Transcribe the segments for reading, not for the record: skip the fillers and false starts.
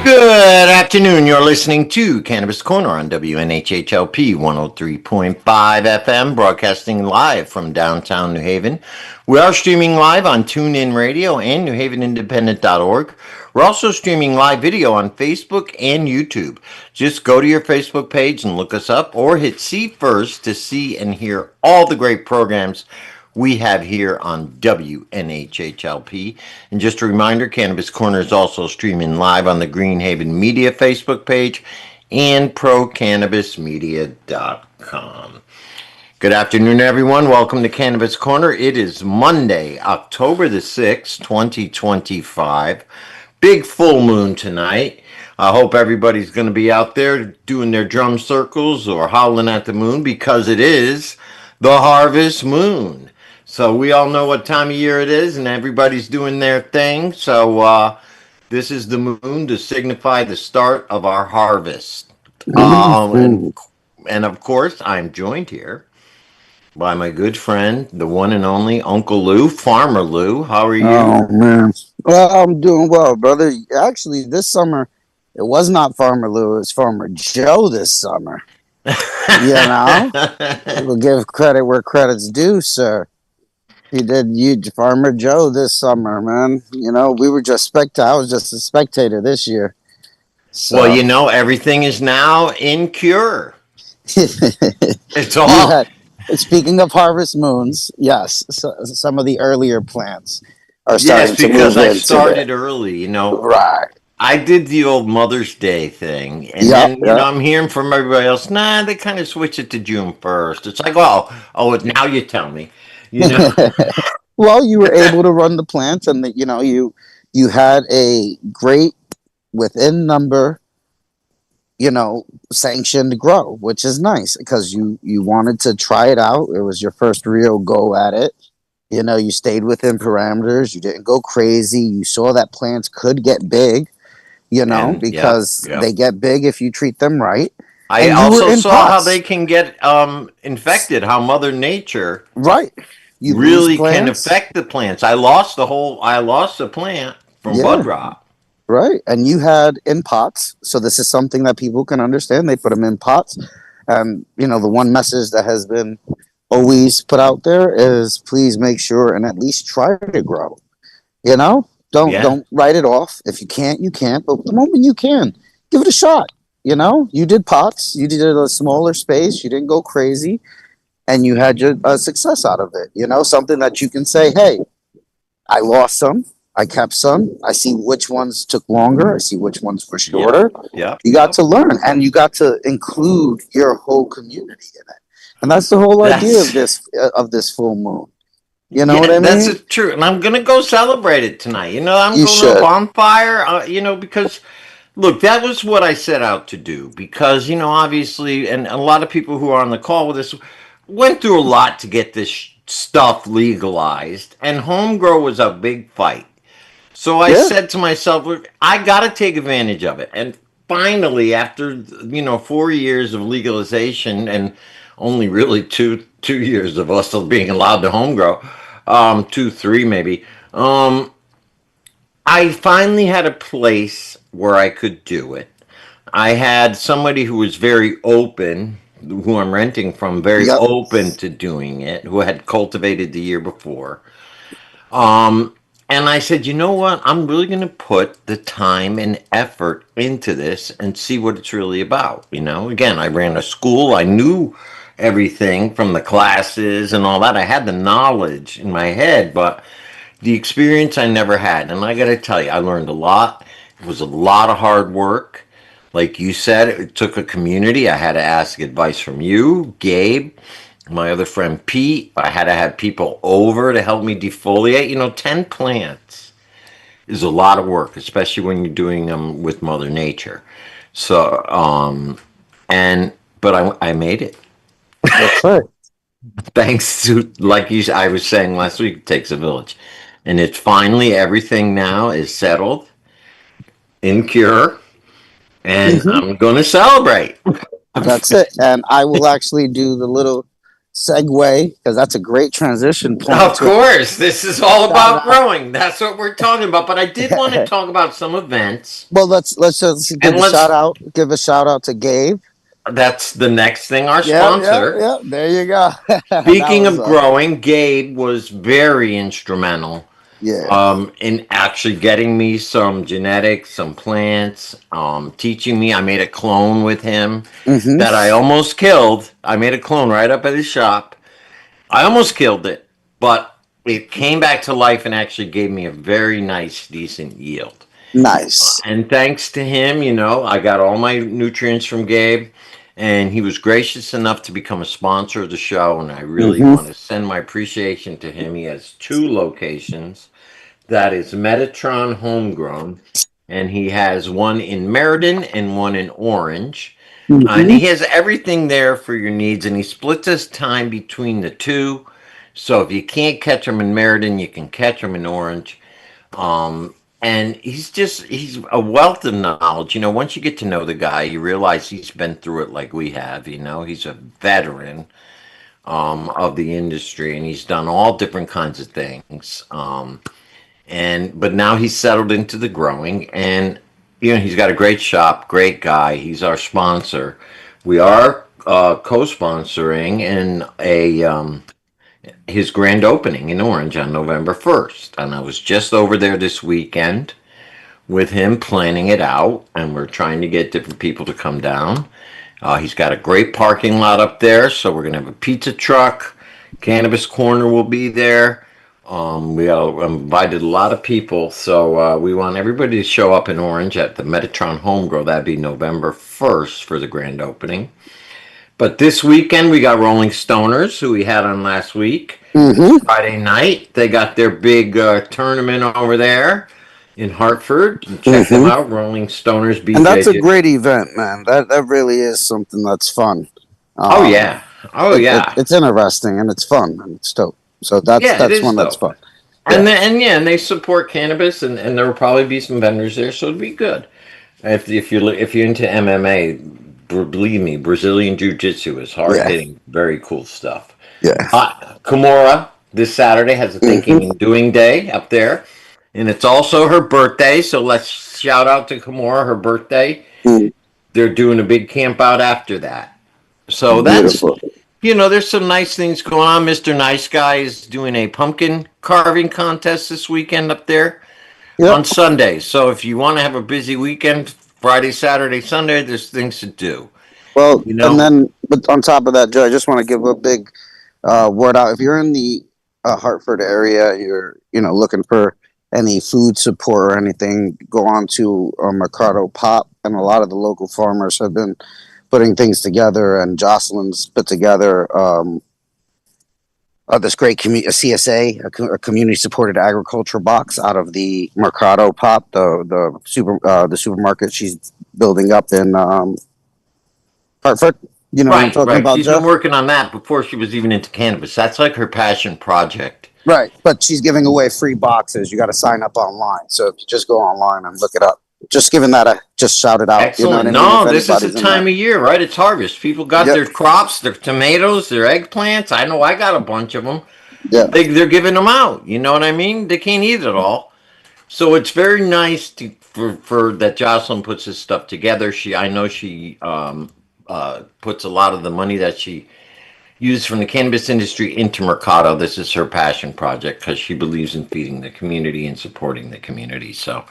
Good afternoon. You're listening to Cannabis Corner on WNHHLP 103.5 FM, broadcasting live from downtown New Haven. We are streaming live on TuneIn Radio and NewHavenIndependent.org. We're also streaming live video on Facebook and YouTube. Just go to your Facebook page and look us up, or hit see first to see and hear all the great programs we have here on WNHHLP. And just a reminder, Cannabis Corner is also streaming live on the Greenhaven Media Facebook page and ProCannabisMedia.com. Good afternoon, everyone. Welcome to Cannabis Corner. It is Monday, October the 6th, 2025. Big full moon tonight. I hope everybody's going to be out there doing their drum circles or howling at the moon, because it is the harvest moon. So we all know what time of year it is, and everybody's doing their thing. So this is the moon to signify the start of our harvest. And of course, I'm joined here by my good friend, the one and only Uncle Lou, Farmer Lou. How are you? Oh, man. Well, I'm doing well, brother. Actually, this summer, it was not Farmer Lou, it was Farmer Joe this summer. We'll give credit where credit's due, sir. You Farmer Joe this summer, man. We were just I was just a spectator this year. So. Well, everything is now in cure. It's all. Speaking of harvest moons, yes, some of the earlier plants are starting to move. Yes, because I started early, Right. I did the old Mother's Day thing, and then I'm hearing from everybody else, they kind of switch it to June 1st. It's like, oh, now you tell me. Well, you were able to run the plants, and you had a great within number, sanctioned grow, which is nice because you wanted to try it out. It was your first real go at it. You stayed within parameters. You didn't go crazy. You saw that plants could get big, because they get big if you treat them right. I also saw how they can get infected, how Mother Nature really can affect the plants. I lost the plant from bud rot. Right. And you had in pots. So this is something that people can understand. They put them in pots. And, the one message that has been always put out there is please make sure and at least try to grow. Don't write it off. If you can't, you can't. But the moment you can, give it a shot. You did pots. You did a smaller space. You didn't go crazy. And you had your success out of it. Something that you can say, hey, I lost some. I kept some. I see which ones took longer. I see which ones were shorter. Yeah. You got to learn, and you got to include your whole community in it. And that's the whole idea of this full moon. You know what I mean? That's true. And I'm gonna go celebrate it tonight. I'm going to a bonfire. Because look, that was what I set out to do. Because obviously, and a lot of people who are on the call with us went through a lot to get this stuff legalized, and home grow was a big fight. So I said to myself, look, I got to take advantage of it. And finally, after 4 years of legalization and only really two years of us still being allowed to home grow, 3 maybe, I finally had a place where I could do it. I had somebody who was very open, who I'm renting from, very open to doing it, who had cultivated the year before. And I said, you know what? I'm really going to put the time and effort into this and see what it's really about. Again, I ran a school. I knew everything from the classes and all that. I had the knowledge in my head, but the experience I never had. And I got to tell you, I learned a lot. It was a lot of hard work. Like you said, it took a community. I had to ask advice from you, Gabe, my other friend Pete. I had to have people over to help me defoliate. 10 plants is a lot of work, especially when you're doing them with Mother Nature. So, but I made it. That's right. Thanks to, I was saying last week, it takes a village. And it's finally, everything now is settled, in cure, and I'm going to celebrate. That's it. And I will actually do the little segue, because that's a great transition point Of to course, this is all shout about out. growing. That's what we're talking about. But I did want to talk about some events, Well, let's just and give a shout out. Give a shout out to Gabe. that's the next thing, our Yeah, yeah, sponsor. yeah. There you go. That Speaking was of growing, Gabe was very instrumental yeah. in actually getting me some genetics, some plants, teaching me. I made a clone with him Mm-hmm. that I almost killed. I made a clone right up at his shop. I almost killed it, but it came back to life and actually gave me a very nice, decent yield. Nice. And thanks to him, I got all my nutrients from Gabe, and he was gracious enough to become a sponsor of the show. And I really Mm-hmm. want to send my appreciation to him. He has two locations. That is Metatron Homegrown, and he has one in Meriden and one in Orange. And Mm-hmm. he has everything there for your needs, and he splits his time between the two. So if you can't catch him in Meriden, you can catch him in Orange. And he's a wealth of knowledge. Once you get to know the guy, you realize he's been through it like we have. He's a veteran of the industry, and he's done all different kinds of things. But now he's settled into the growing, and he's got a great shop, great guy. He's our sponsor. We are co-sponsoring in a his grand opening in Orange on November 1st, and I was just over there this weekend with him planning it out, and we're trying to get different people to come down. He's got a great parking lot up there, so we're gonna have a pizza truck. Cannabis Corner will be there. We invited a lot of people, so we want everybody to show up in Orange at the Metatron Home Grow. That'd be November 1st for the grand opening. But this weekend we got Rolling Stoners, who we had on last week. Mm-hmm. Friday night, they got their big tournament over there in Hartford. Check them Mm-hmm. out, Rolling Stoners And that's a BJJ. great event, man. That really is something that's fun. Oh Um, yeah, oh yeah, it's interesting and it's fun and it's dope. So yeah. It that's is one that's though. fun. And Yeah. and they support cannabis, and there will probably be some vendors there, so it'd be good. If you're into MMA, believe me, Brazilian Jiu Jitsu is hard Yeah. hitting, very cool stuff. Yeah. Kimura this Saturday has a Thinking Mm-hmm. and Doing Day up there, and it's also her birthday. So let's shout out to Kimura, her birthday. They're doing a big camp out after that. So Beautiful. there's some nice things going on. Mr. Nice Guy is doing a pumpkin carving contest this weekend up there Yep. on Sunday. So if you want to have a busy weekend, Friday, Saturday, Sunday, there's things to do. Well, You and know? then but on top of that, Joe, I just want to give a big word out. If you're in the Hartford area, you're looking for any food support or anything, go on to Mercado Pop, and a lot of the local farmers have been putting things together. And Jocelyn's put together this great a CSA, a community supported agriculture box out of the Mercado Pop, the supermarket she's building up in Hartford. You know what I'm Right, talking right. about, She's been Jeff? working on that before she was even into cannabis. That's like her passion project. Right, but she's giving away free boxes. You got to sign up online. So if you just go online and look it up, just giving that a just shout it out. You know what Excellent. I mean? If No, this is the anybody's in time there. of year, right? It's harvest. People got Yep. their crops, their tomatoes, their eggplants. I know I got a bunch of them. Yeah. They're giving them out. You know what I mean? They can't eat it all. So it's very nice for that Jocelyn puts this stuff together. I know she puts a lot of the money that she used from the cannabis industry into Mercado. This is her passion project because she believes in feeding the community and supporting the community. So,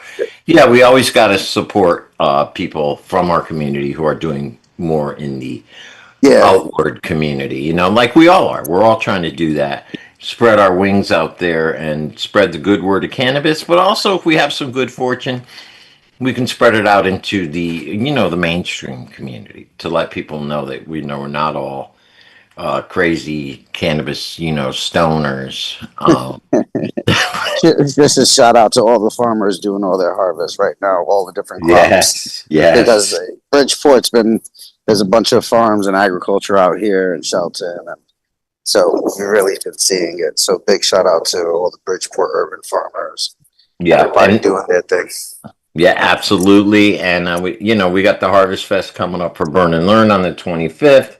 yeah, we always got to support people from our community who are doing more in the Yeah. outward community, like we all are. We're all trying to do that, spread our wings out there and spread the good word of cannabis. But also, if we have some good fortune, we can spread it out into the mainstream community to let people know that we're not all crazy cannabis, stoners. Just a shout out to all the farmers doing all their harvest right now, all the different crops. Yes, Because yes. Bridgeport's there's a bunch of farms and agriculture out here in Shelton, and so we've really been seeing it. So big shout out to all the Bridgeport urban farmers. Yeah, Everybody doing their thing. yeah, absolutely. And we got the Harvest Fest coming up for Burn and Learn on the 25th.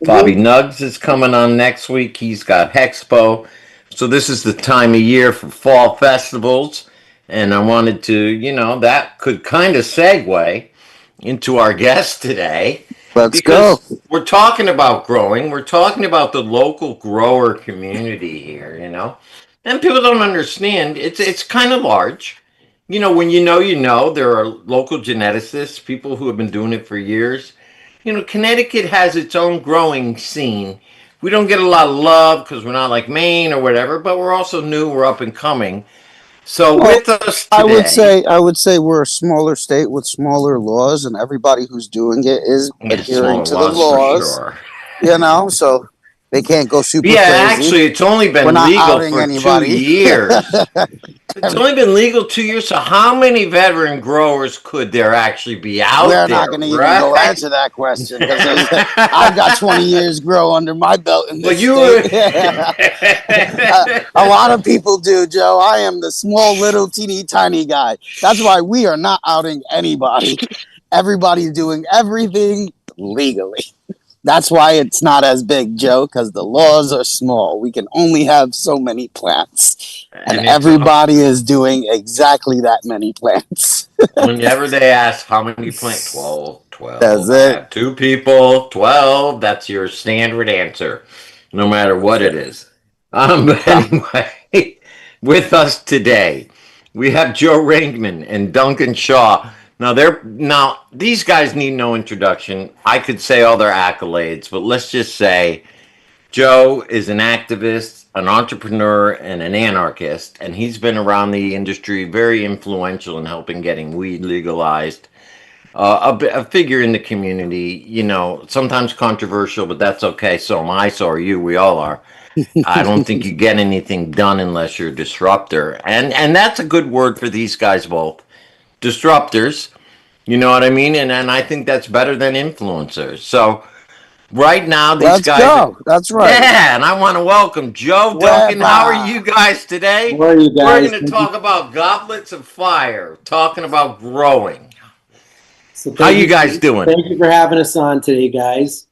Bobby Nuggs is coming on next week. He's got Hexpo. So this is the time of year for fall festivals. And I wanted to, that could kind of segue into our guest today Let's go. because we're talking about growing. We're talking about the local grower community here, And people don't understand. It's kind of large. When there are local geneticists, people who have been doing it for years. Connecticut has its own growing scene. We don't get a lot of love because we're not like Maine or whatever, but we're also new, we're up and coming. So Well, with us I would today, say I would say we're a smaller state with smaller laws, and everybody who's doing it is yeah, adhering smaller to the laws for laws. sure. So they can't go super Yeah, crazy. actually, it's only We're been not legal outing for two anybody. years. It's only been legal 2 years. So how many veteran growers could there actually be out We're not there, going to even go right? answer that question because I've got 20 years grow under my belt in Well, this you state. were. A lot of people do, Joe. I am the small, little, teeny, tiny guy. That's why we are not outing anybody. Everybody's doing everything legally. That's why it's not as big, Joe, because the laws are small. We can only have so many plants. And And it's everybody is doing exactly that many plants. whenever they ask how many plant, 12, That's 12. I it. have two people, 12. That's your standard answer, no matter what it is. But anyway, with us today, we have Joe Rankman and Duncan Shaw. Now these guys need no introduction. I could say all their accolades, but let's just say Joe is an activist, an entrepreneur, and an anarchist, and he's been around the industry, very influential in helping getting weed legalized. A figure in the community, sometimes controversial, but that's okay. So am I, so are you, we all are. I don't think you get anything done unless you're a disruptor. And that's a good word for these guys both. Disruptors, you know what I mean? And I think that's better than influencers. So right now, these Let's guys, go. That's right. yeah, and I want to welcome Joe Duncan. How are Wepa. you guys today? How are you We're guys? going to talk about goblets of fire, talking about growing. So How you guys doing? thank you for having us on today, guys.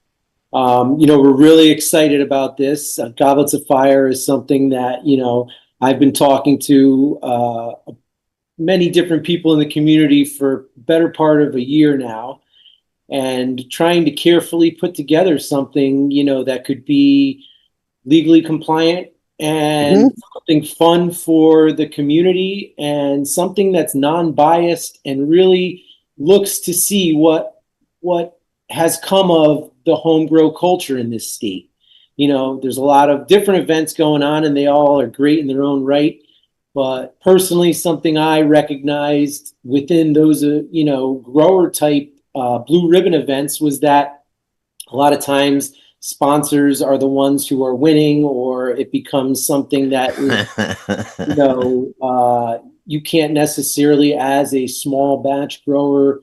We're really excited about this. Goblets of Fire is something that, I've been talking to many different people in the community for better part of a year now, and trying to carefully put together something, that could be legally compliant and something fun for the community and something that's non-biased and really looks to see what has come of the home grow culture in this state. There's a lot of different events going on and they all are great in their own right. But personally, something I recognized within those, grower type blue ribbon events was that a lot of times sponsors are the ones who are winning, or it becomes something that is, you can't necessarily, as a small batch grower,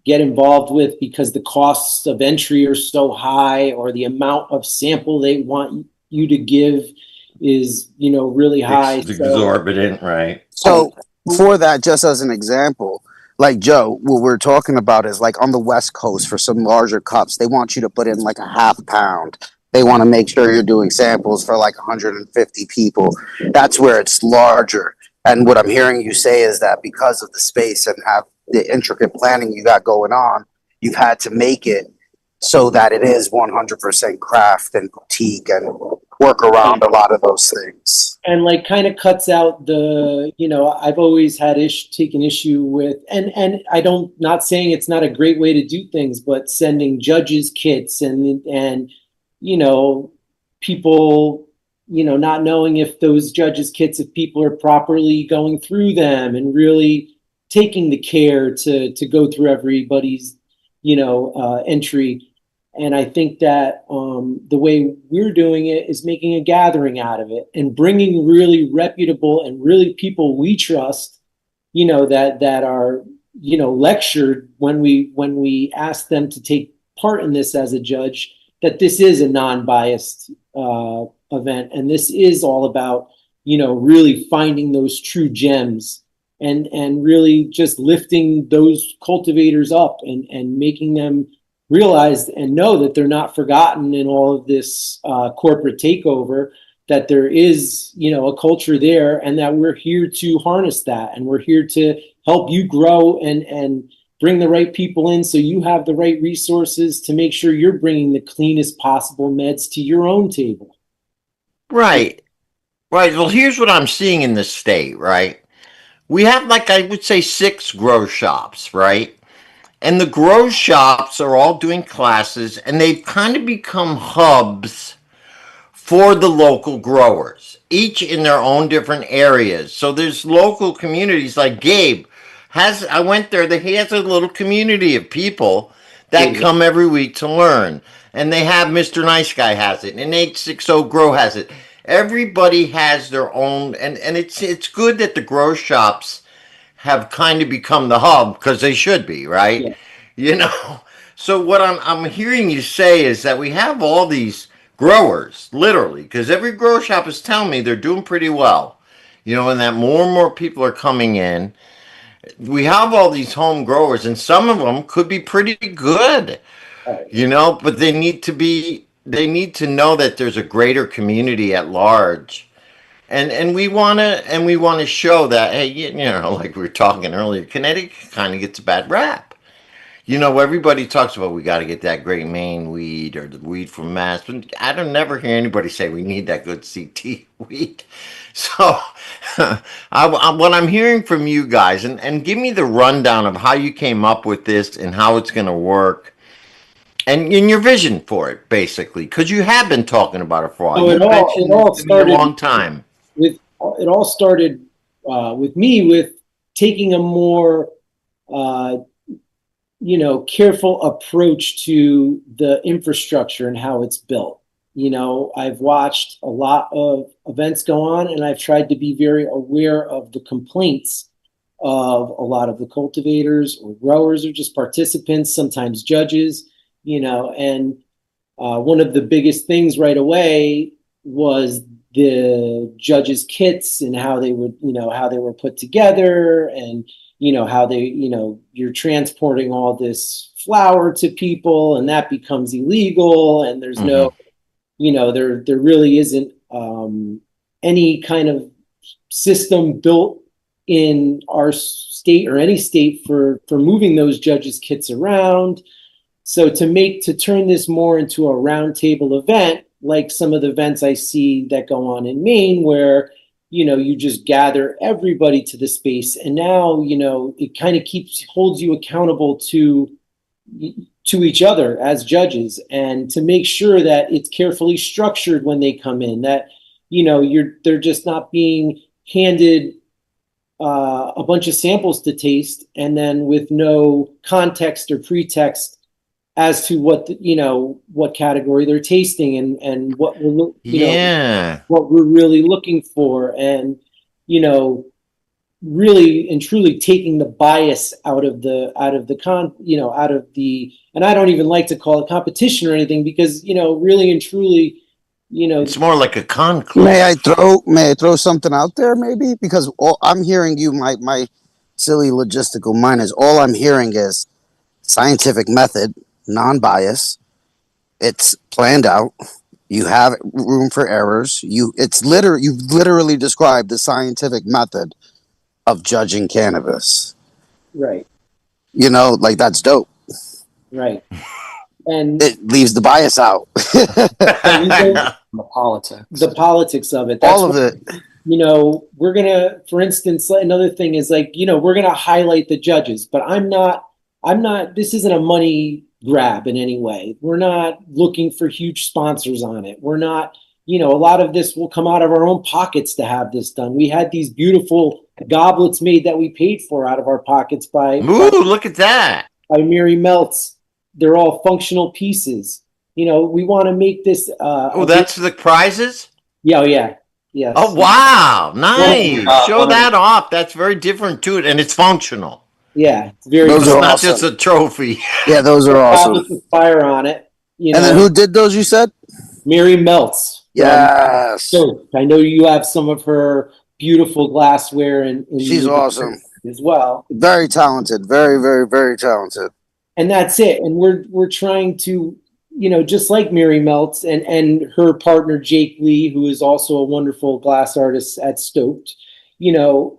get involved with because the costs of entry are so high, or the amount of sample they want you to give is, really high. It's exorbitant, right? So for that, just as an example, like Joe, what we're talking about is like on the West Coast for some larger cups, they want you to put in like a half pound. They want to make sure you're doing samples for like 150 people. That's where it's larger. And what I'm hearing you say is that because of the space and have the intricate planning you got going on, you've had to make it so that it is 100% craft and boutique and work around a lot of those things. And like kind of cuts out the, I've always had taken issue with, and I don't, not saying it's not a great way to do things, but sending judges kits and people, not knowing if those judges kits, if people are properly going through them and really taking the care to go through everybody's, entry. And I think that the way we're doing it is making a gathering out of it and bringing really reputable and really people we trust, that are, lectured when we ask them to take part in this as a judge, that this is a non-biased event. And this is all about, really finding those true gems and really just lifting those cultivators up and making them, realize and know that they're not forgotten in all of this corporate takeover, that there is, a culture there, and that we're here to harness that, and we're here to help you grow and bring the right people in so you have the right resources to make sure you're bringing the cleanest possible meds to your own table. Right. Right. Well, here's what I'm seeing in the state, right? We have, like, I would say 6 grow shops, right? And the grow shops are all doing classes, and they've kind of become hubs for the local growers, each in their own different areas. So there's local communities like Gabe has. I went there. He has a little community of people that come every week to learn, and they have Mr. Nice Guy has it, and 860 Grow has it. Everybody has their own, and it's good that the grow shops have kind of become the hub, because they should be, right? Yeah. You know. So what I'm hearing you say is that we have all these growers, literally, because every grow shop is telling me they're doing pretty well, and that more and more people are coming in. We have all these home growers, and some of them could be pretty good, but they need to know that there's a greater community at large. And we want to show that, hey, like we were talking earlier, Connecticut kind of gets a bad rap. Everybody talks about we got to get that great Maine weed or the weed from Mass, but I don't never hear anybody say we need that good CT weed. So, what I'm hearing from you guys, and give me the rundown of how you came up with this and how it's going to work, and in your vision for it, basically, because you have been talking about it for a while. So it all started a long time. It all started with me with taking a more careful approach to the infrastructure and how it's built. I've watched a lot of events go on, and I've tried to be very aware of the complaints of a lot of the cultivators or growers or just participants, sometimes judges, and one of the biggest things right away was the judges' kits and how they were put together, and how you're transporting all this flour to people, and that becomes illegal, and there's no, there really isn't any kind of system built in our state or any state for moving those judges' kits around. So to turn this more into a roundtable event, like some of the events I see that go on in Maine, where you just gather everybody to the space, and now it kind of holds you accountable to each other as judges, and to make sure that it's carefully structured when they come in, that they're just not being handed a bunch of samples to taste, and then with no context or pretext as to what category they're tasting, and what we're what we're really looking for, and really and truly taking the bias out of the and I don't even like to call it competition or anything, because really and truly it's more like a conclave. May I throw something out there, maybe? Because all I'm hearing my silly logistical mind is, all I'm hearing is scientific method, non-bias. It's planned out. You have room for errors. You've literally described the scientific method of judging cannabis. Right. Like, that's dope. Right. And it leaves the bias out. the politics of it. That's all of it. We're gonna, for instance, another thing is we're gonna highlight the judges, but I'm not. This isn't a money grab in any way. We're not looking for huge sponsors on it. We're not. A lot of this will come out of our own pockets to have this done. We had these beautiful goblets made that we paid for out of our pockets look at that, by Mary Meltz. They're all functional pieces. We want to make this. That's the prizes? Yeah, yeah. Yes. Oh, wow. Nice. Show that off. That's very different to it, and it's functional. Yeah. It's very those are not awesome. Just a trophy. Yeah, those are awesome. With fire on it. And then who did those, you said? Mary Meltz. Yes. So I know you have some of her beautiful glassware, and she's awesome as well. Very talented. Very, very, very talented. and that's it. And we're trying to, just like Mary Meltz and her partner Jake Lee, who is also a wonderful glass artist at Stoked,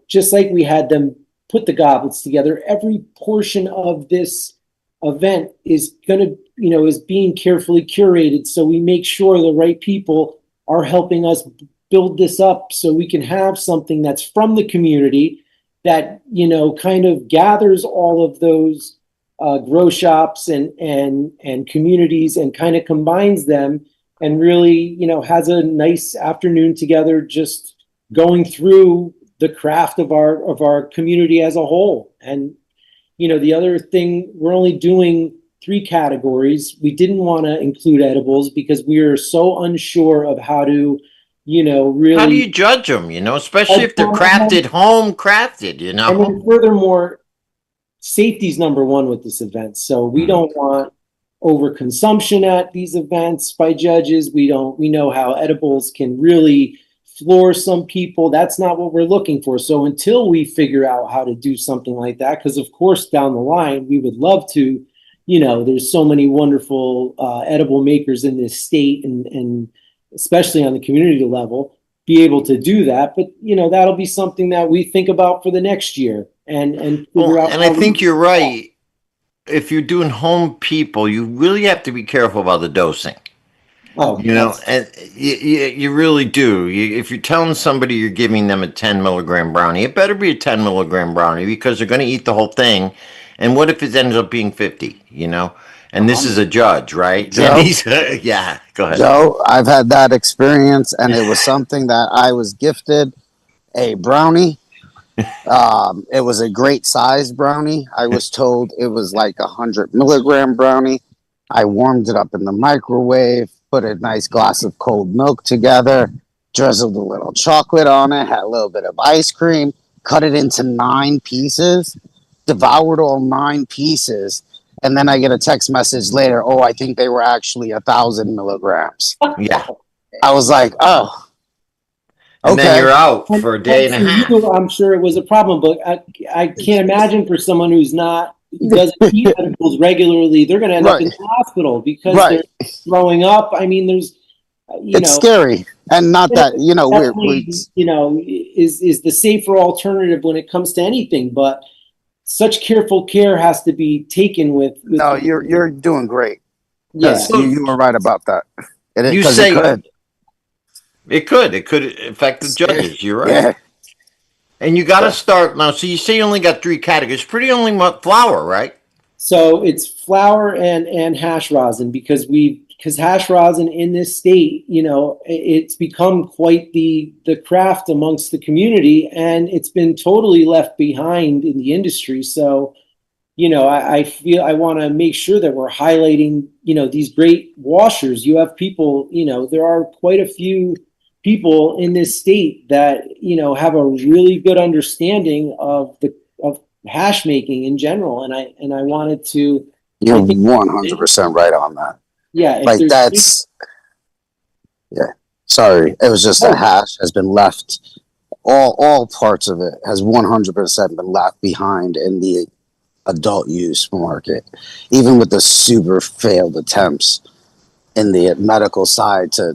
just like we had them put the goblets together, every portion of this event is is being carefully curated, so we make sure the right people are helping us build this up so we can have something that's from the community that kind of gathers all of those grow shops and communities and kind of combines them and really has a nice afternoon together, just going through the craft of our community as a whole. And the other thing, we're only doing 3 categories. We didn't want to include edibles because we are so unsure of how to really, how do you judge them? Especially if they're crafted, home crafted. And then furthermore, safety's number one with this event. So we don't want overconsumption at these events by judges. We know how edibles can really floor some people. That's not what we're looking for. So until we figure out how to do something like that, because of course down the line we would love to, there's so many wonderful edible makers in this state, and especially on the community level, be able to do that. But that'll be something that we think about for the next year and figure out. And I think you're right. If you're doing home people, you really have to be careful about the dosing. Oh, And you really do. If you're telling somebody you're giving them a 10 milligram brownie, it better be a 10 milligram brownie because they're going to eat the whole thing. And what if it ends up being 50? And this is a judge, right? Joe? Yeah, go ahead. Joe, I've had that experience, and it was something that I was gifted a brownie. It was a great sized brownie. I was told it was like 100 milligram brownie. I warmed it up in the microwave, put a nice glass of cold milk together, drizzled a little chocolate on it, had a little bit of ice cream, cut it into 9 pieces, devoured all 9 pieces. And then I get a text message later, oh, I think they were actually 1,000 milligrams. Yeah. I was like, oh. And then you're out for a day and a half. I'm sure it was a problem, but I can't imagine for someone who doesn't eat edibles regularly, they're going to end up in the hospital because they're throwing up. I mean, there's, it's scary, and not that is the safer alternative when it comes to anything, but such careful care has to be taken with. No, you're doing great. Yeah, you were right about that. You say it could affect the judges. You're right. Yeah. And you got to start now. So you say you only got 3 categories. Pretty only flour, right? So it's flour and hash rosin because hash rosin in this state, it's become quite the craft amongst the community, and it's been totally left behind in the industry. So, I feel I want to make sure that we're highlighting, these great washers. You have people, there are quite a few people in this state that have a really good understanding of hash making in general, and I wanted to. You're 100% right on that. Yeah, like that's. Yeah, sorry. It was just that hash has been left. All parts of it has 100% been left behind in the adult use market, even with the super failed attempts in the medical side to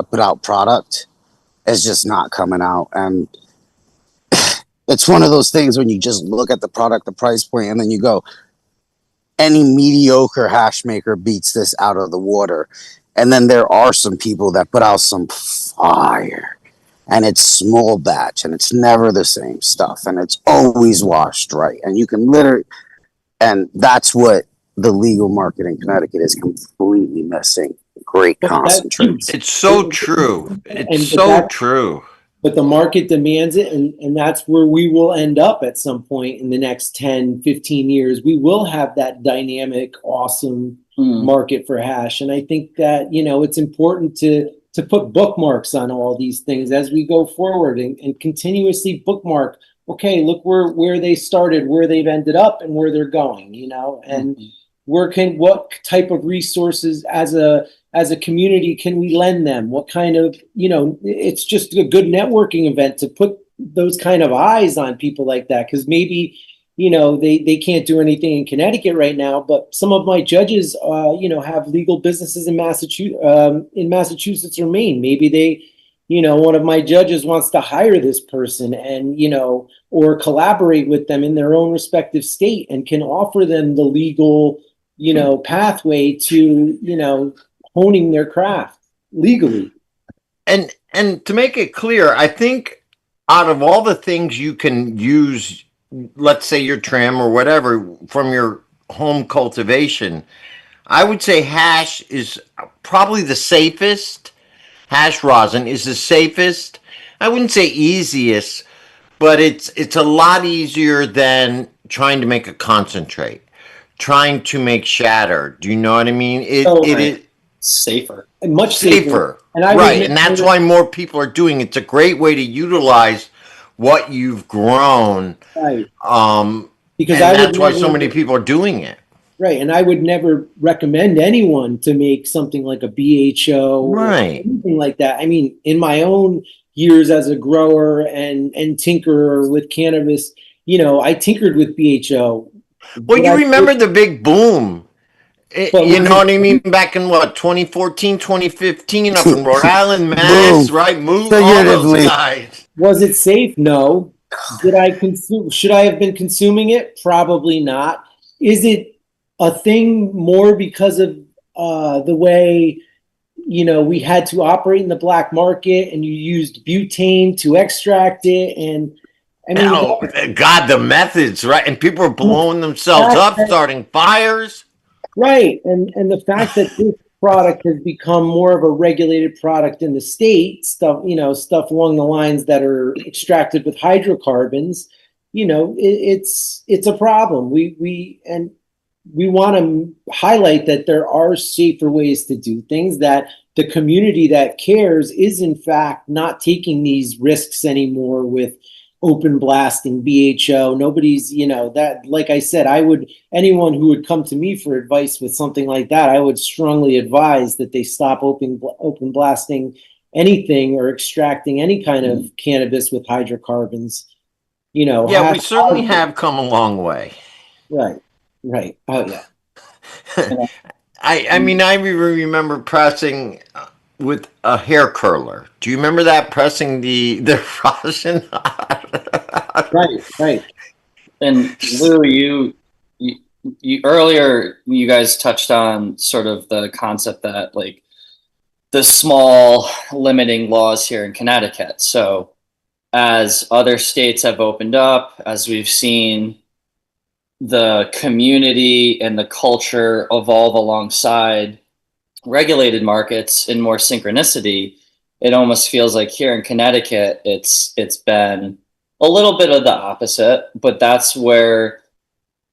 put out product. It's just not coming out, and it's one of those things when you just look at the product, the price point, and then you go, any mediocre hash maker beats this out of the water. And then there are some people that put out some fire, and it's small batch, and it's never the same stuff, and it's always washed right, and you can literally, and that's what the legal market in Connecticut is completely missing. Great concentrates. It's so true. It's so true. But the market demands it, and that's where we will end up at some point in the next 10, 15 years. We will have that dynamic, awesome market for hash. And I think that, it's important to put bookmarks on all these things as we go forward and continuously bookmark, okay, look where they started, where they've ended up, and where they're going, and what type of resources as a community can we lend them? What kind of, it's just a good networking event to put those kind of eyes on people like that. Because maybe, they can't do anything in Connecticut right now, but some of my judges, have legal businesses in Massachusetts or Maine. Maybe one of my judges wants to hire this person and, or collaborate with them in their own respective state and can offer them the legal, pathway to, honing their craft legally. And to make it clear, I think out of all the things you can use, let's say your trim or whatever from your home cultivation, I would say hash is probably the safest. Hash rosin is the safest. I wouldn't say easiest, but it's a lot easier than trying to make a concentrate, trying to make shatter. Do you know what I mean? So It is Safer. much safer. And I Right, would and that's why more people are doing it. It's a great way to utilize what you've grown. right And because I would that's why so never- many people are doing it. Right, and I would never recommend anyone to make something like a BHO or Right. anything like that. I mean, in my own years as a grower and tinkerer with cannabis, I tinkered with BHO. Well, But you I- remember the big boom. But You was know it- what I mean? Back in what, 2014, 2015 up in Rhode Island, Mass, Boom. right? Move all those Figuratively. guys. Was it safe? No. Did I consume? Should I have been consuming it? Probably not. Is it a thing more because of the way we had to operate in the black market, and you used butane to extract it, and I mean, Oh, God, the methods, right? And people are blowing themselves up, starting fires. right, and the fact that this product has become more of a regulated product in the state, stuff along the lines that are extracted with hydrocarbons, it's a problem. We want to highlight that there are safer ways to do things, that the community that cares is in fact not taking these risks anymore with open blasting BHO. Nobody's, that, like I said, anyone who would come to me for advice with something like that, I would strongly advise that they stop open blasting anything or extracting any kind of cannabis with hydrocarbons. Yeah, we certainly have come a long way. Right. Oh yeah. I mean, I remember pressing with a hair curler. Do you remember that, pressing the rosin? Right. And Lou, you earlier, you guys touched on sort of the concept that like the small limiting laws here in Connecticut. So as other states have opened up, as we've seen the community and the culture evolve alongside regulated markets in more synchronicity, it almost feels like here in Connecticut, it's been a little bit of the opposite, but that's why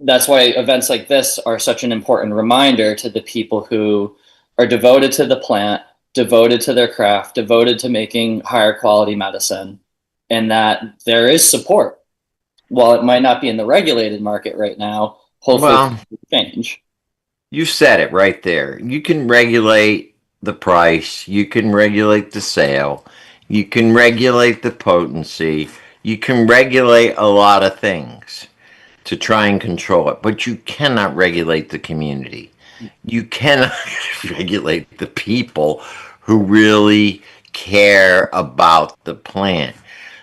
events like this are such an important reminder to the people who are devoted to the plant, devoted to their craft, devoted to making higher quality medicine, and that there is support. While it might not be in the regulated market right now, hopefully Well, it'll change. you said it right there. You can regulate the price, you can regulate the sale, you can regulate the potency, you can regulate a lot of things to try and control it, but you cannot regulate the community. You cannot regulate the people who really care about the plant.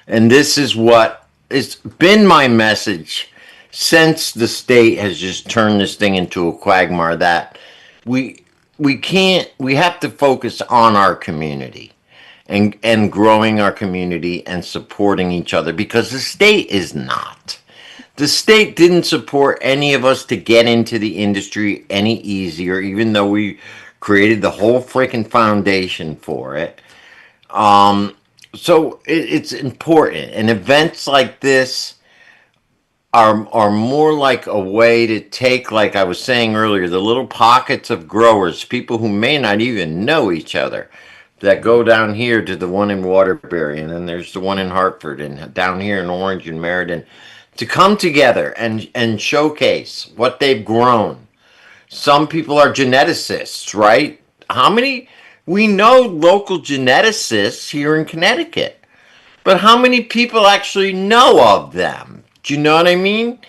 And this is what it's been my message since the state has just turned this thing into a quagmire, that we we have to focus on our community and growing our community and supporting each other, because the state is not. The state didn't support any of us to get into the industry any easier, even though we created the whole freaking foundation for it. So it's important, and events like this are more like a way to take, like I was saying earlier, the little pockets of growers, people who may not even know each other, that go down here to the one in Waterbury, and then there's the one in Hartford, and down here in Orange and Meriden, to come together and showcase what they've grown. Some people are geneticists, right? How many? We know local geneticists here in Connecticut, but how many people actually know of them? Do you know what I mean?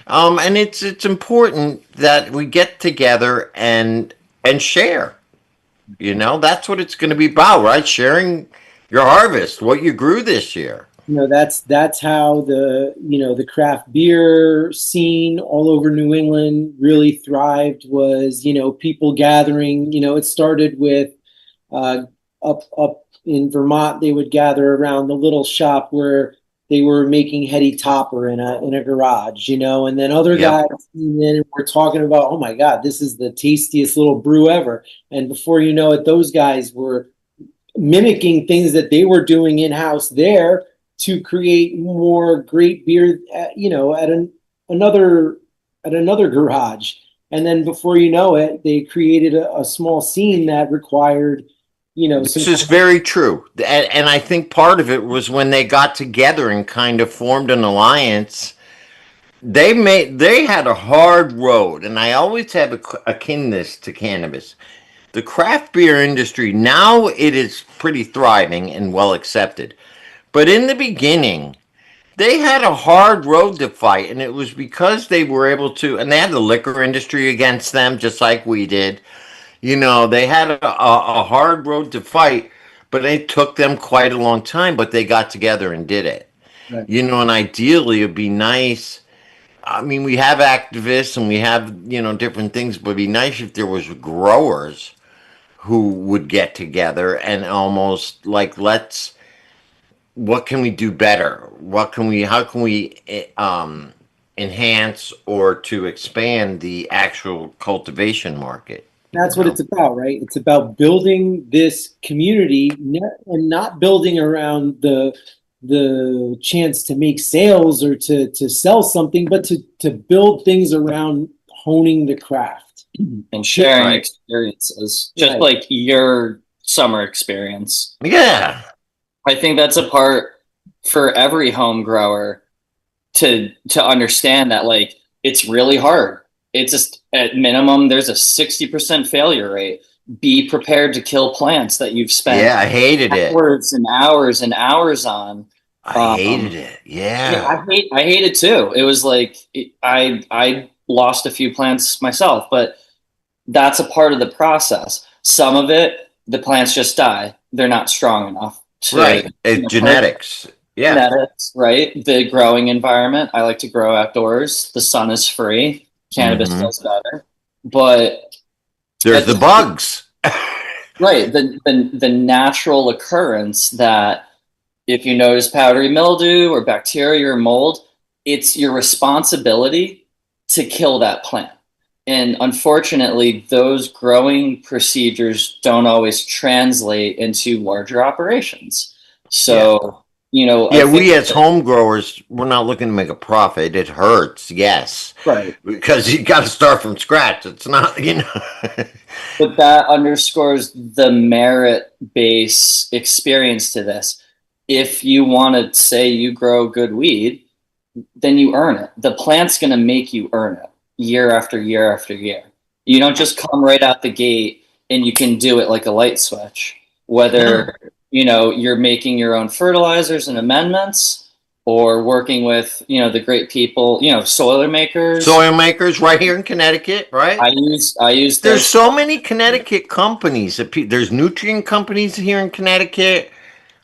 And it's important that we get together and share. You know, that's what it's going to be about, right? Sharing your harvest, what you grew this year. That's how the craft beer scene all over New England really thrived, was people gathering. It started with uh, up in Vermont. They would gather around the little shop where they were making heady topper in a garage, and then other guys Yep. came in and we're talking about, oh my God, this is the tastiest little brew ever. And before you know it, those guys were mimicking things that they were doing in house there to create more great beer, another another garage. And then before you know it, they created a small scene that required, some This is very true. And I think part of it was when they got together and kind of formed an alliance. They had a hard road, and I always have akin this to cannabis. The craft beer industry now, it is pretty thriving and well accepted. But in the beginning, they had a hard road to fight, and it was because they were able to, and they had the liquor industry against them, just like we did. You know, they had a hard road to fight, but it took them quite a long time, but they got together and did it. right. You know, and ideally, it'd be nice. I mean, we have activists and we have, different things, but it'd be nice if there was growers who would get together and almost like, what can we do better? How can we enhance or to expand the actual cultivation market? That's what it's about, right? It's about building this community, and not building around the chance to make sales or to sell something, but to build things around honing the craft. And sharing Right. experiences, just Right. like your summer experience. Yeah. I think that's a part for every home grower to understand that, like, it's really hard. It's just at minimum there's a 60% failure rate. Be prepared to kill plants that you've spent Yeah, I hated it. hours and hours and hours on. I hated it. Yeah, Yeah. I hate it too. It was like I lost a few plants myself, but that's a part of the process. Some of it, the plants just die. They're not strong enough to, Right. Genetics. Yeah. genetics, right? The growing environment. I like to grow outdoors. The sun is free. Cannabis Mhm. does better. But There's the bugs. right, the natural occurrence that if you notice powdery mildew or bacteria or mold, it's your responsibility to kill that plant. And unfortunately, those growing procedures don't always translate into larger operations. So, I Yeah, think we as home growers, we're not looking to make a profit. It hurts, yes, right. because you got to start from scratch. It's not. But that underscores the merit based experience to this. If you want to say you grow good weed, then you earn it. The plant's going to make you earn it year after year after year. You don't just come right out the gate and you can do it like a light switch. Whether, you're making your own fertilizers and amendments or working with, the great people, soiler makers. Soil makers right here in Connecticut, right? I use There's this. so many Connecticut companies. There's nutrient companies here in Connecticut.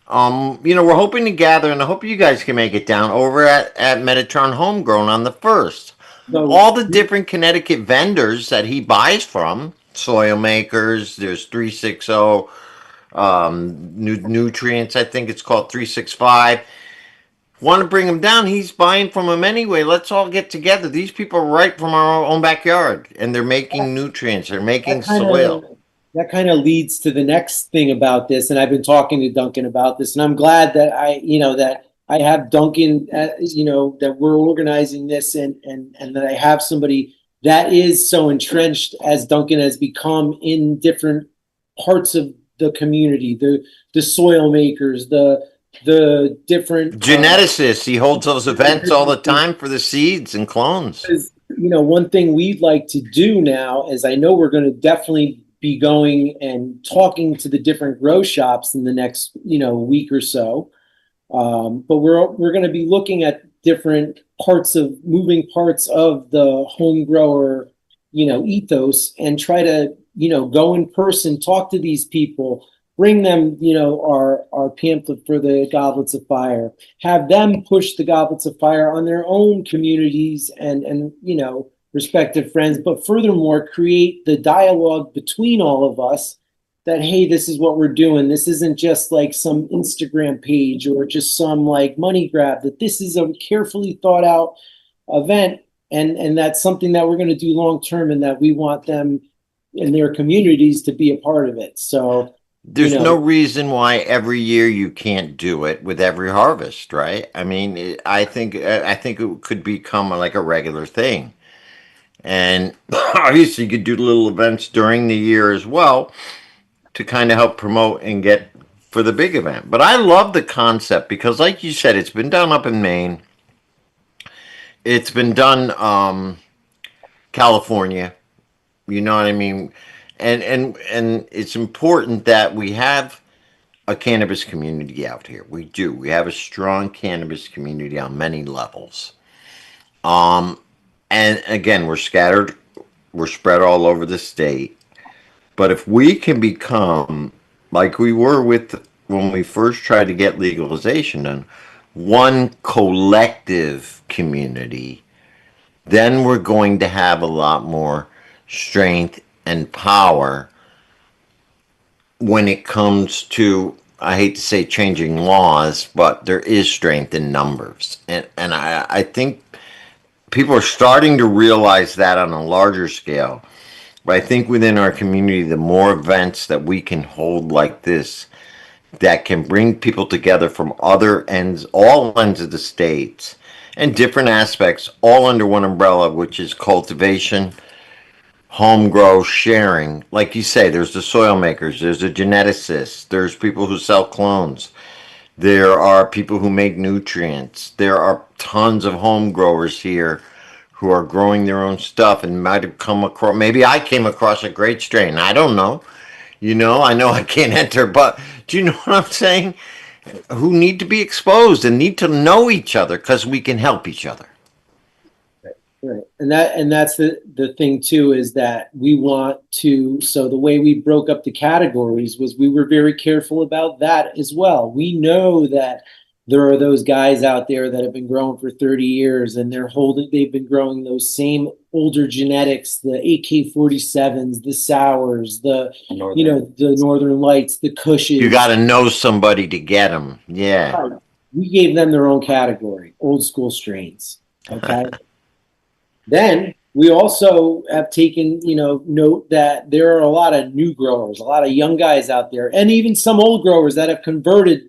We're hoping to gather, and I hope you guys can make it down over at Metatron Homegrown on the 1st. So All the different Connecticut vendors that he buys from, soil makers, there's 360, nutrients, I think it's called 365. Want to bring him down? He's buying from him anyway. Let's all get together. These people are right from our own backyard, and they're making nutrients. They're making that kind soil. of that kind of leads to the next thing about this. And I've been talking to Duncan about this, and I'm glad that I have Duncan, that we're organizing this, and that I have somebody that is so entrenched as Duncan has become in different parts of the community, the soil makers, the different Geneticists. He holds those events all the time for the seeds and clones. one thing we'd like to do now is, I know we're going to definitely be going and talking to the different grow shops in the next week or so, but we're going to be looking at different moving parts of the home grower, ethos, and try to, go in person, talk to these people, bring them, our pamphlet for the Goblets of Fire, have them push the Goblets of Fire on their own communities and respective friends, but furthermore, create the dialogue between all of us that, hey, this is what we're doing. This isn't just like some Instagram page or just some like money grab, that this is a carefully thought out event, and that's something that we're going to do long term, and that we want them in their communities to be a part of it. So There's no reason why every year you can't do it with every harvest, right? I mean, I think it could become like a regular thing. And obviously, you could do little events during the year as well to kind of help promote and get for the big event. But I love the concept because, like you said, it's been done up in Maine. It's been done California. You know what I mean? And it's important that we have a cannabis community out here. We do. We have a strong cannabis community on many levels. Um, and again, we're scattered. We're spread all over the state. But if we can become like we were with when we first tried to get legalization done, one collective community, then we're going to have a lot more strength and power when it comes to, I hate to say changing laws, but there is strength in numbers. And I think people are starting to realize that on a larger scale. But I think within our community, the more events that we can hold like this, that can bring people together from other ends, all ends of the states, and different aspects, all under one umbrella, which is cultivation, home grow, sharing. Like you say, there's the soil makers, there's the geneticists, there's people who sell clones, there are people who make nutrients, there are tons of home growers here who are growing their own stuff and might have come across, maybe I came across a great strain. I don't know. I know I can't enter, but do you know what I'm saying? Who need to be exposed and need to know each other because we can help each other. right. And that's the thing too, is that we want to, so the way we broke up the categories was we were very careful about that as well. We know that there are those guys out there that have been growing for 30 years, and they've been growing those same older genetics, the AK-47s, the sours, the Northern Lights, the Cushes. You got to know somebody to get them. Yeah. We gave them their own category, old school strains. Okay. Then we also have taken, note that there are a lot of new growers, a lot of young guys out there, and even some old growers that have converted,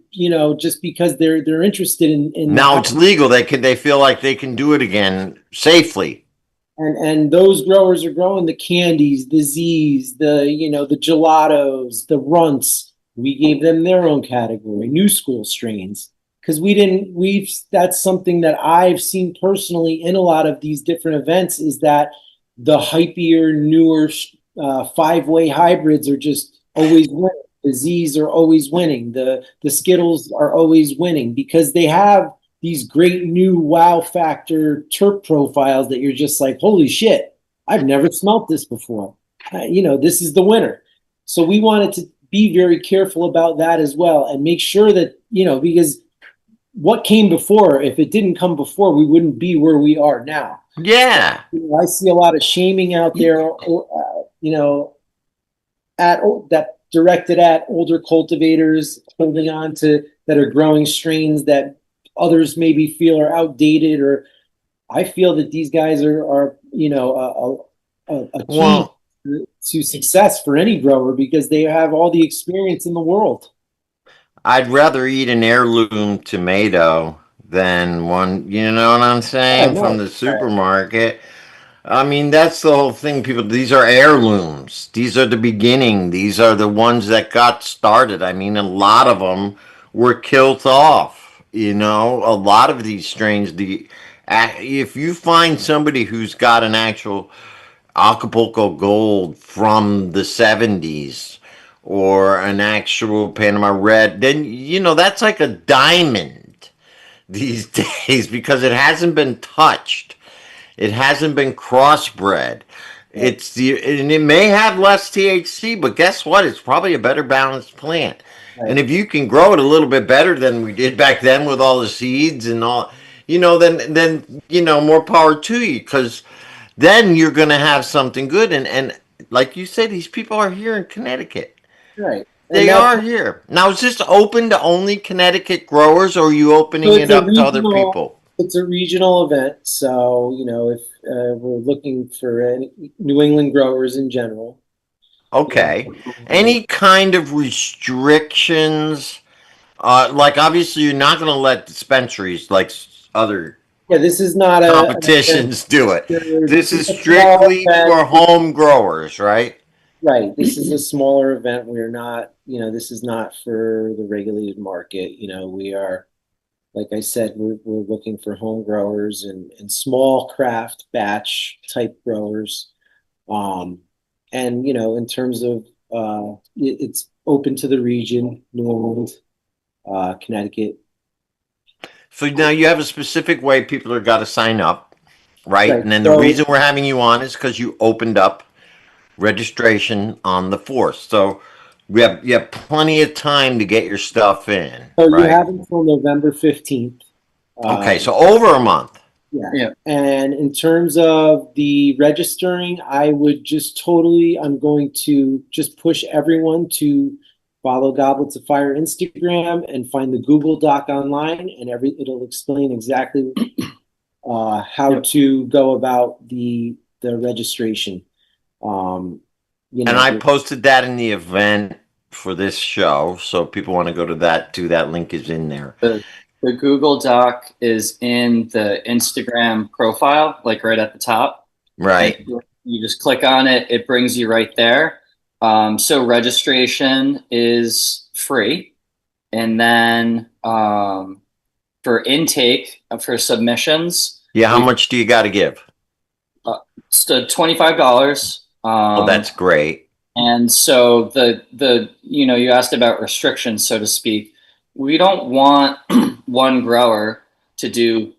just because they're interested in now it's legal. They feel like they can do it again safely. And those growers are growing the candies, the Z's, the gelatos, the runts. We gave them their own category, new school strains. Because that's something that I've seen personally in a lot of these different events, is that the hypier, newer 5-way hybrids are just always winning. The Z's are always winning. The Skittles are always winning because they have these great new wow factor terp profiles that you're just like, holy shit, I've never smelt this before. This is the winner. So we wanted to be very careful about that as well, and make sure that, because what came before, if it didn't come before, we wouldn't be where we are now. Yeah. I see a lot of shaming out there, that directed at older cultivators holding on to, that are growing strains that others maybe feel are outdated. Or I feel that these guys are a key to success for any grower, because they have all the experience in the world. I'd rather eat an heirloom tomato than one, you know what I'm saying, from the supermarket. I mean, that's the whole thing. People, these are heirlooms. These are the beginning. These are the ones that got started. I mean, a lot of them were killed off. A lot of these strains, if you find somebody who's got an actual Acapulco Gold from the 70s, or an actual Panama Red, then that's like a diamond these days because it hasn't been touched. It hasn't been crossbred. And it may have less THC, but guess what? It's probably a better balanced plant. And Right. if you can grow it a little bit better than we did back then with all the seeds and all, then more power to you, because then you're going to have something good. And like you said, these people are here in Connecticut. Right. And They that's are here. Now, is this open to only Connecticut growers, or are you so opening it up to other people? it's a regional event. So, if we're looking for any New England growers in general, Okay. Any kind of restrictions? Like obviously you're not going to let dispensaries like other yeah, this is not an event. competitions do it. This This is is a small strictly event. for home growers, right? Right. This is a smaller event. We're not, this is not for the regulated market. We are, like I said, we're looking for home growers and small craft batch type growers. Um, and in terms of it's open to the region, New England, Connecticut. So now you have a specific way people are got to sign up, right? Right. And then the So reason we're having you on is because you opened up registration on the 4th. So you have plenty of time to get your stuff in, so you right? have until November 15th. Okay, so over a month. Yeah. Yeah. And in terms of the registering, I'm going to just push everyone to follow Goblets of Fire Instagram and find the Google Doc online, and it'll explain exactly how Yep. to go about the registration. Um, And I posted that in the event for this show, so if people want to go to that too. That link is in there. The Google Doc is in the Instagram profile, like right at the top. Right. And you just click on it, it brings you right there. So registration is free. And then for intake, for submissions, Yeah, how much do you got to give? so $25. Oh, that's great. And so you asked about restrictions, so to speak. We don't want one grower to do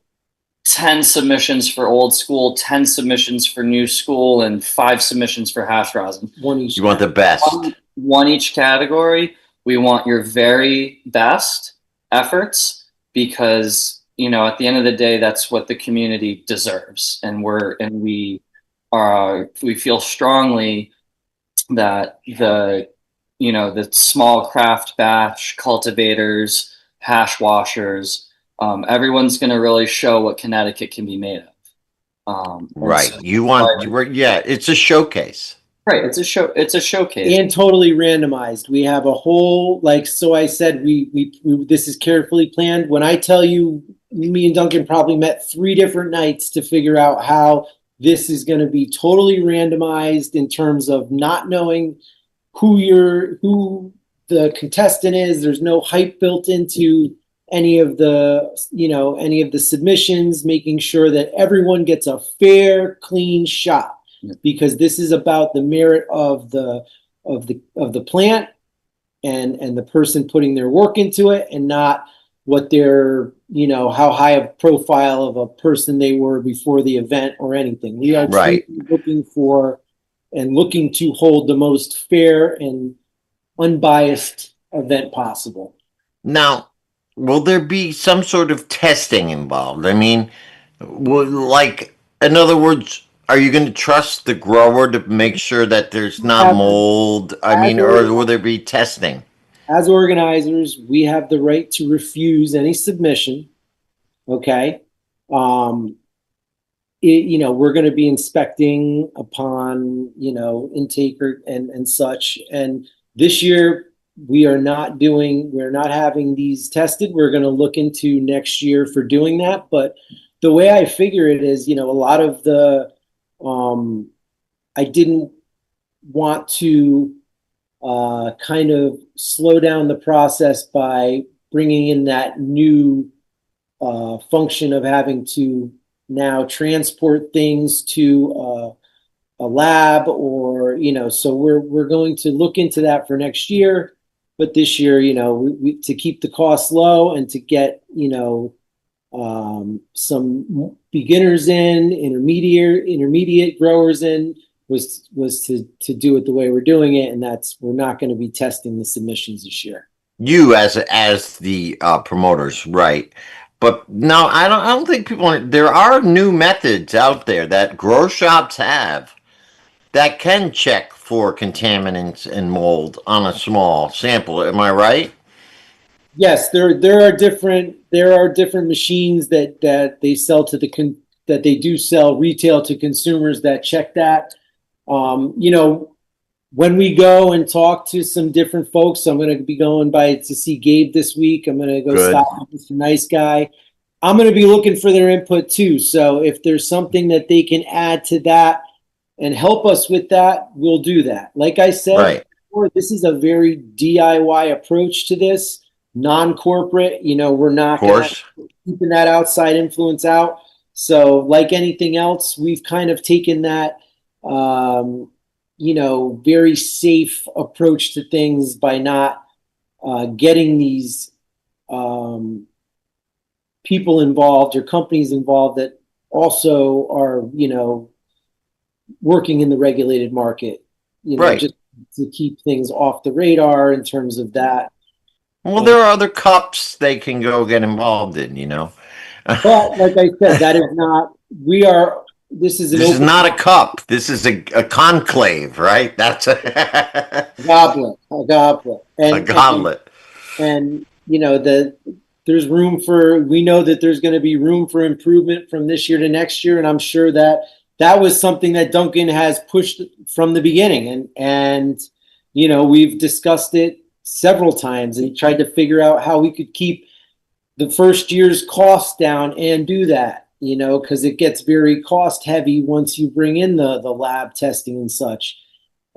10 submissions for old school, 10 submissions for new school, and 5 submissions for hash rosin. one each. You want the best. One each category. We want your very best efforts because, at the end of the day, that's what the community deserves. And we feel strongly that the small craft batch cultivators, hash washers, everyone's going to really show what Connecticut can be made of. Right. So, Yeah, it's a showcase. right. It's a show. It's a showcase. And totally randomized. We have a whole so I said we this is carefully planned. When I tell you, me and Duncan probably met 3 different nights to figure out how this is going to be totally randomized in terms of not knowing who the contestant is. There's no hype built into any of the submissions, making sure that everyone gets a fair, clean shot, because this is about the merit of the plant and the person putting their work into it, and not what their how high a profile of a person they were before the event or anything. We are Right. looking to hold the most fair and unbiased event possible. Now, will there be some sort of testing involved? I mean, in other words, are you going to trust the grower to make sure that there's not mold? I mean, or will there be testing? As organizers, we have the right to refuse any submission. Okay. We're going to be inspecting upon, intake and such. And this year we're not having these tested. We're going to look into next year for doing that. But the way I figure it is, a lot of I didn't want to kind of slow down the process by bringing in that new function of having to now transport things to a lab, or so we're going to look into that for next year. But this year, to keep the costs low and to get some beginners in, intermediate growers in, was to do it the way we're doing it, and we're not going to be testing the submissions this year. You as the promoters, right? But no, I don't think people. There are new methods out there that grow shops have that can check for contaminants and mold on a small sample. Am I right? Yes, there are different machines that they sell that they do sell retail to consumers that check that. You know, when we go and talk to some different folks, I'm going to be going by to see Gabe this week. I'm going to go Good. stop with Mr. Nice Guy. I'm going to be looking for their input too. So if there's something that they can add to that and help us with that, we'll do that. Like I said, Right. before, this is a very DIY approach to this, non-corporate. You know, we're not keeping that outside influence out. So like anything else, we've kind of taken that, you know, very safe approach to things by not getting these people involved or companies involved that also are, you know, working in the regulated market, you know, Right. just to keep things off the radar in terms of that. Well, there are other cups they can go get involved in, you know. But like I said, that is not, this is This is not a cup. This is a conclave, right? That's a goblet, a goblet. a goblet. And you know, there's room we know that there's going to be room for improvement from this year to next year. And I'm sure that was something that Duncan has pushed from the beginning. And, you know, we've discussed it several times and tried to figure out how we could keep the first year's costs down and do that, you know, because it gets very cost heavy once you bring in the lab testing and such.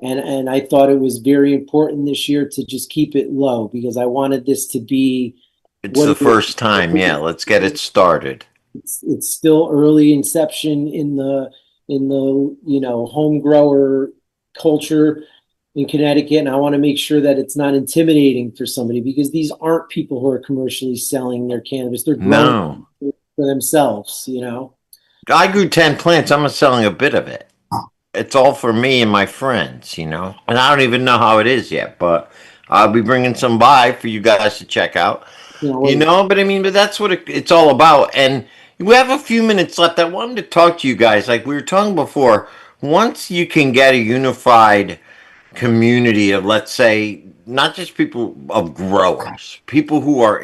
And I thought it was very important this year to just keep it low because I wanted this to be. It's the first time. Yeah, let's get it started. It's still early inception in the you know, home grower culture in Connecticut, and I want to make sure that it's not intimidating for somebody because these aren't people who are commercially selling their cannabis. They're growing for themselves, you know. I grew 10 plants. I'm selling a bit of it. It's all for me and my friends, you know. And I don't even know how it is yet, but I'll be bringing some by for you guys to check out. You know, but I mean, but that's what it's all about. And we have a few minutes left. I wanted to talk to you guys. Like we were talking before, once you can get a unified community of, let's say, not just people of growers, people who are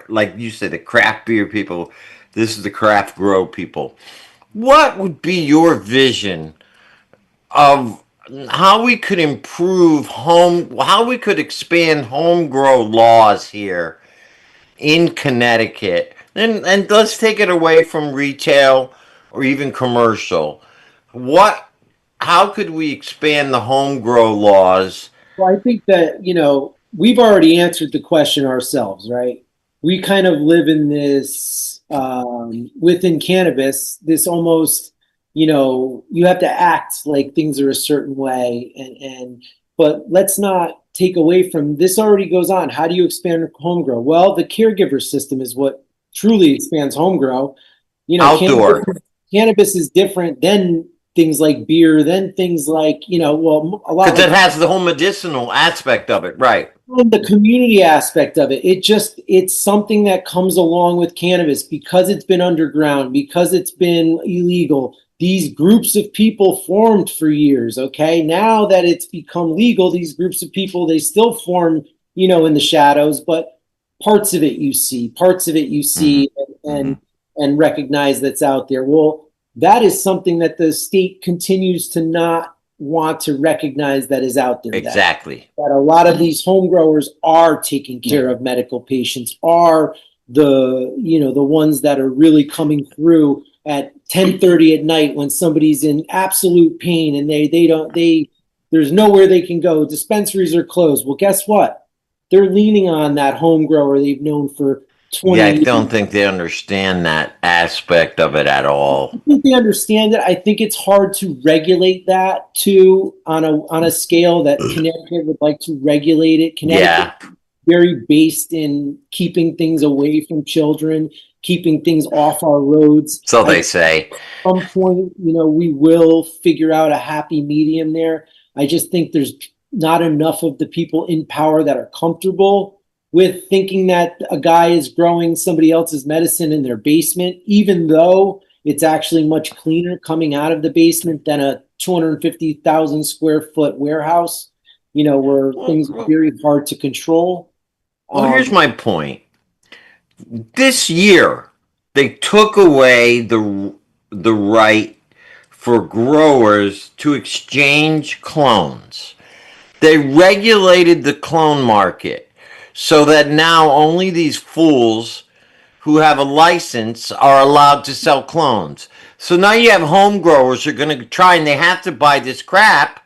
like you said, the craft beer people. This is the craft grow people. What would be your vision of how we could improve how we could expand home grow laws here in Connecticut? And let's take it away from retail or even commercial. How could we expand the home grow laws? Well, I think that, you know, we've already answered the question ourselves, right? We kind of live in this, within cannabis, this almost, you know, you have to act like things are a certain way. But let's not take away from this already goes on. How do you expand home grow? Well, the caregiver system is what truly expands home grow. You know, Outdoor. Cannabis is different than things like beer, then things like, you know, well, a lot because it has the whole medicinal aspect of it, right? The community aspect of it. It's something that comes along with cannabis because it's been underground, because it's been illegal. These groups of people formed for years. Okay. Now that it's become legal, these groups of people, they still form, you know, in the shadows, but parts of it you see, and recognize that's out there. Well, that is something that the state continues to not want to recognize that is out there. Exactly. That a lot of these home growers are taking care of medical patients, are the, you know, the ones that are really coming through at 10:30 at night when somebody's in absolute pain and there's nowhere they can go. Dispensaries are closed. Well, guess what? They're leaning on that home grower they've known for 20 years. I don't think they understand that aspect of it at all. I think they understand it. I think it's hard to regulate that too on a scale that Connecticut would like to regulate it. Connecticut very based in keeping things away from children, keeping things off our roads. So they say. At some point, we will figure out a happy medium there. I just think there's not enough of the people in power that are comfortable with thinking that a guy is growing somebody else's medicine in their basement, even though it's actually much cleaner coming out of the basement than a 250,000 square foot warehouse, where things are very hard to control. Well, here's my point. This year, they took away the right for growers to exchange clones. They regulated the clone market so that now only these fools who have a license are allowed to sell clones. So now you have home growers who are going to try, and they have to buy this crap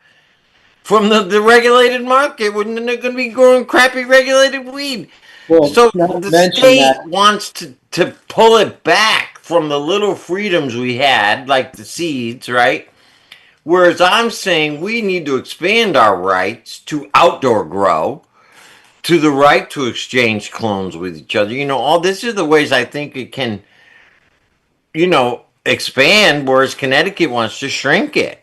from the regulated market when they're going to be growing crappy regulated weed. Well, So the state wants to pull it back from the little freedoms we had, like the seeds, right? Whereas I'm saying we need to expand our rights to outdoor grow, to the right to exchange clones with each other. All this is the ways I think it can, expand, whereas Connecticut wants to shrink it.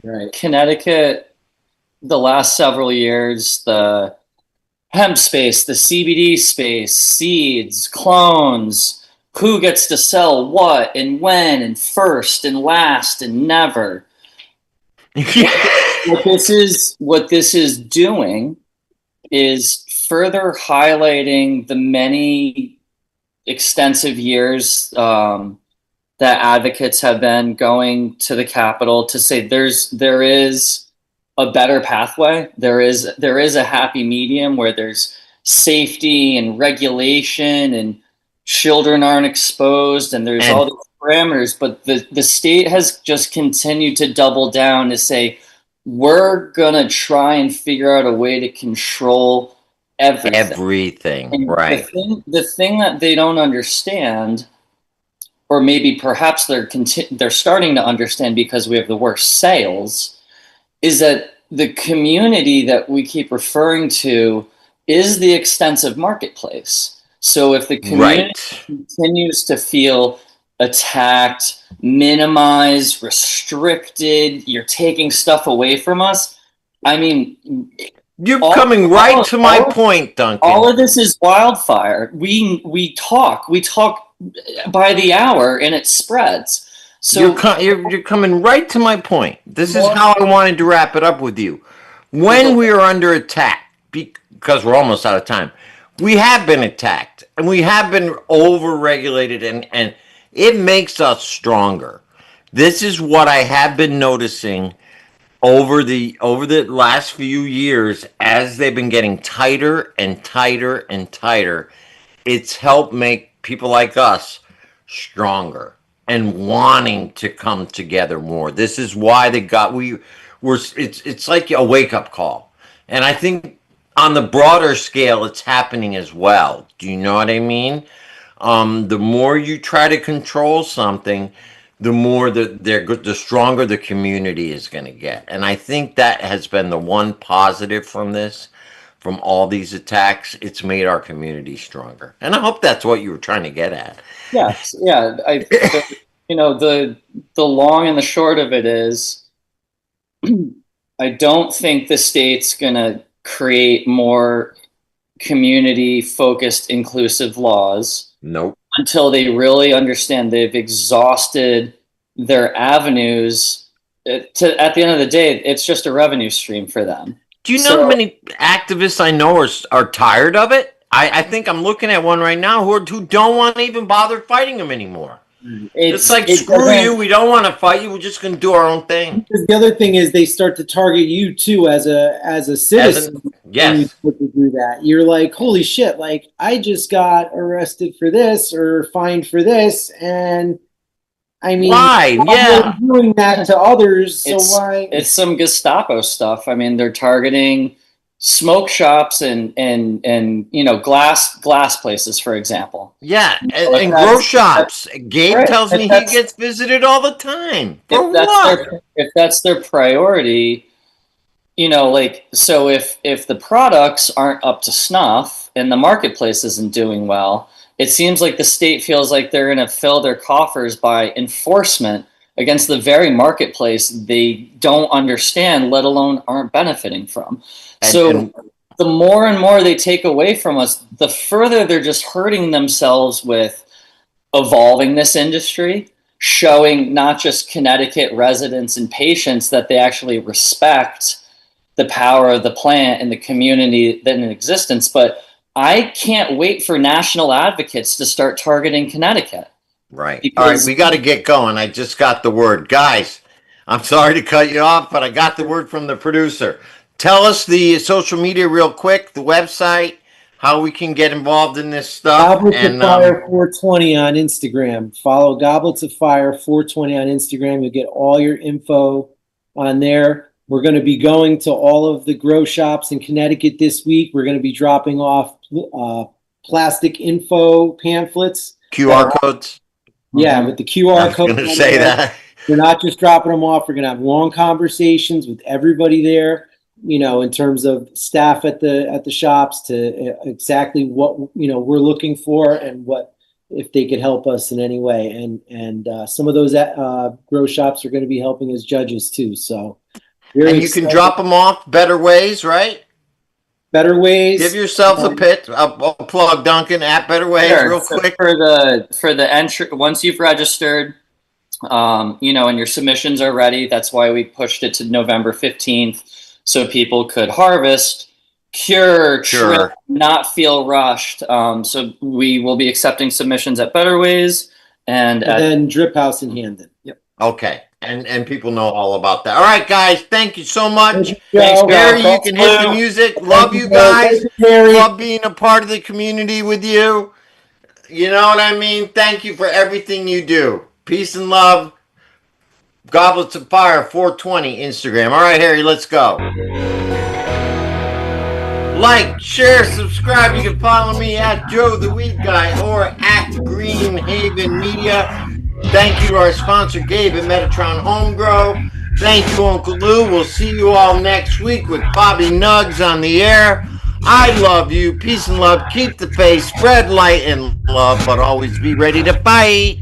Right. Connecticut, the last several years, the hemp space, the CBD space, seeds, clones, who gets to sell what and when and first and last and never. What this is doing is further highlighting the many extensive years that advocates have been going to the Capitol to say there is a better pathway. There is a happy medium where there's safety and regulation and children aren't exposed and there's all these parameters. But the state has just continued to double down to say, we're going to try and figure out a way to control everything. And right. The thing that they don't understand, or maybe perhaps they're starting to understand because we have the worst sales, is that the community that we keep referring to is the extensive marketplace. So if the community continues to feel attacked, minimized, restricted, you're taking stuff away from us, I mean, you're coming right to my point, Duncan. All of this is wildfire. We talk by the hour and it spreads. So you're coming right to my point. This is how I wanted to wrap it up with you. When we are under attack, because we're almost out of time, we have been attacked and we have been over-regulated, and it makes us stronger. This is what I have been noticing over the last few years as they've been getting tighter and tighter and tighter. It's helped make people like us stronger and wanting to come together more. This is why it's like a wake-up call. And I think on the broader scale, it's happening as well. Do you know what I mean? The more you try to control something, the more the stronger the community is going to get. And I think that has been the one positive from all these attacks. It's made our community stronger. And I hope that's what you were trying to get at. Yes, yeah. The long and the short of it is, I don't think the state's going to create more community-focused, inclusive laws. Nope. Until they really understand they've exhausted their avenues. At the end of the day, it's just a revenue stream for them. Do you know how many activists I know are tired of it? I think I'm looking at one right now who don't want to even bother fighting them anymore. It's like, screw you, we don't want to fight you, we're just going to do our own thing. The other thing is they start to target you too as a citizen. Yes. When you do that, you're like, holy shit, like I just got arrested for this or fined for this, and I mean, why? Yeah, doing that to others. So why? It's some Gestapo stuff. I mean, they're targeting smoke shops and glass places, for example. Yeah, and grow shops. Gabe tells me he gets visited all the time. For what? If that's their priority, like, so if the products aren't up to snuff and the marketplace isn't doing well, it seems like the state feels like they're going to fill their coffers by enforcement against the very marketplace they don't understand, let alone aren't benefiting from. So the more and more they take away from us, the further they're just hurting themselves with evolving this industry, showing not just Connecticut residents and patients that they actually respect the power of the plant and the community that in existence. But I can't wait for national advocates to start targeting Connecticut. Right. All right, we got to get going. I just got the word. Guys, I'm sorry to cut you off, but I got the word from the producer. Tell us the social media real quick, the website, how we can get involved in this stuff. Goblets of Fire 420 on Instagram. Follow Goblets of Fire 420 on Instagram. You'll get all your info on there. We're going to be going to all of the grow shops in Connecticut this week. We're going to be dropping off plastic info pamphlets. QR codes. Yeah, with the QR code. I was going to say that. We're not just dropping them off. We're going to have long conversations with everybody there, in terms of staff at the shops to exactly what, we're looking for and what, if they could help us in any way. And some of those grow shops are going to be helping as judges too. So. And you can drop them off Better Ways, right? Better Ways. Give yourself a plug, Duncan, at Better Ways, sure. real So quick. For the entry, once you've registered, and your submissions are ready. That's why we pushed it to November 15th, so people could harvest, cure, trip, not feel rushed. So we will be accepting submissions at Better Ways and then Drip House in Handon. Yep. Okay. And people know all about that. All right, guys. Thank you so much. Thanks, Barry, you can hit the music. Love you guys. Love being a part of the community with you. You know what I mean? Thank you for everything you do. Peace and love. Goblets of Fire 420 Instagram. All right, Harry, let's go. Like, share, subscribe. You can follow me at Joe the Weed Guy or at Green Haven Media. Thank you to our sponsor, Gabe at Metatron Home Grow. Thank you, Uncle Lou. We'll see you all next week with Bobby Nuggs on the air. I love you. Peace and love. Keep the faith. Spread light and love, but always be ready to fight.